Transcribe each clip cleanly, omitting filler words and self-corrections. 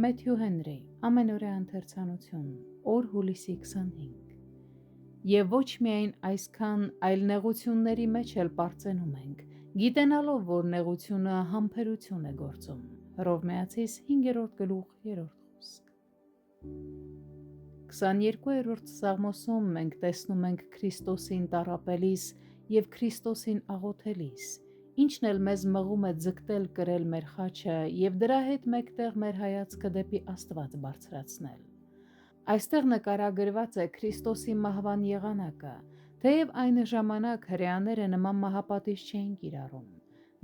Մեթյու Հենրի, ամենօրյա ընթերցանություն, օր հուլիսի 25։ Եվ ոչ միայն այսքան, այլ նեղությունների մեջ էլ պարծենում ենք, գիտենալով, որ նեղությունը համբերություն է գործում։ Հռովմայացիս 5-րդ գլուխ 3-րդ խոսք։ 22-րդ Սաղմոսում մենք տեսնում ենք Քրիստոսին տառապելիս և Քրիստոսին աղոթելիս, ինչն էլ մեզ մղում է ձգտել կրել մեր խաչը և դրա հետ մեկտեղ մեր հայացքը դեպի Աստված բարձրացնել։ Այստեղ նկարագրված է Քրիստոսի մահվան եղանակը, թեև այն ժամանակ հրեաները նման մահապատիժ չէին կիրառում։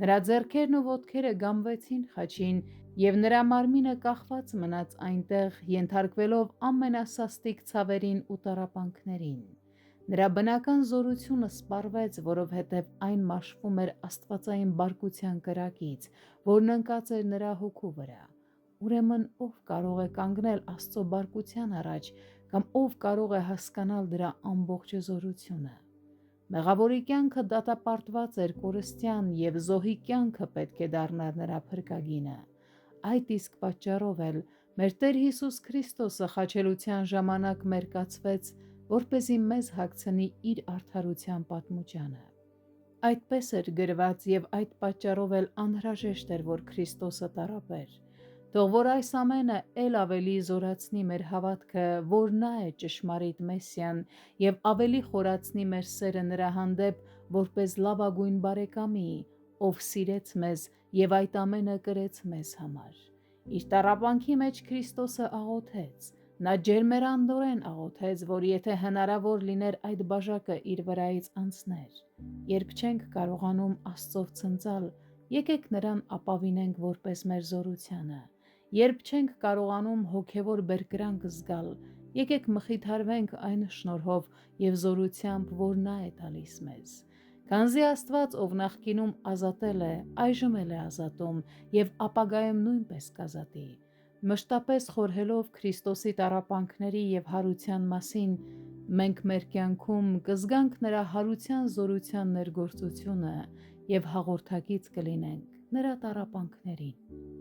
Նրա ձեռքերն ու ոտքերը գամվեցին խաչին և նրա մարմինը կախված մնաց այնտեղ, ենթարկվելով ամենասաստիկ ցավերին ու տառապանքներին։ Նրա բնական զորությունը սպառվեց, որովհետև այն մաշվում էր աստվածային բարկության կրակից, որն ընկած էր նրա հոգու վրա։ Ուրեմն ով կարող է կանգնել Աստծո բարկության առաջ կամ ով կարող է հասկանալ դրա ամբողջ զորությունը։ Մեղավորի կյանքը դատապարտված էր կորստյան և զոհի կյանքը պետք է դառնար նրա փրկագինը։ Այդ իսկ պատճառով էլ մեր Տեր Հիսուս Քրիստոսը խաչելության ժամանակ մերկացվեց, որպեսզի մեզ հագցնի իր արդարության պատմուճանը։ Այդպես էր գրված և այդ պատճառով էլ անհրաժեշտ էր, որ Քրիստոսը տառապեր։ Թող որ այս ամենը էլ ավելի զորացնի մեր հավատքը, որ նա է ճշմարիտ Մեսիան և ավելի խորացնի մեր սերը նրա հանդեպ որպես լավագույն բարեկամի, ով սիրեց մեզ և այդ ամենը կրեց մեզ համար։ Իր տառապանքի մեջ Քրիստոսը աղոթեց։ Նա ջերմեռանդորեն աղոթեց, որ եթե հնարավոր լիներ այդ բաժակը իր վրայից անցներ։ Երբ չենք կարողանում Աստծով ցնծալ, եկեք նրան ապավինենք որպես մեր զորությանը։ Երբ չենք կարողանում հոգևոր բերկրանք զգալ, եկեք մխիթարվենք այն շնորհով և զորությամբ, որ նա է տալիս մեզ։ Քանզի Աստված, ով նախկինում ազատել է, այժմ էլ է ազատում և ապագայում նույնպես կազատի։ Մշտապես խորհելով Քրիստոսի տառապանքների և հարության մասին, մենք մեր կյանքում կզգանք նրա հարության զորության ներգործությունը և հաղորդակից կլինենք նրա տառապանքներին։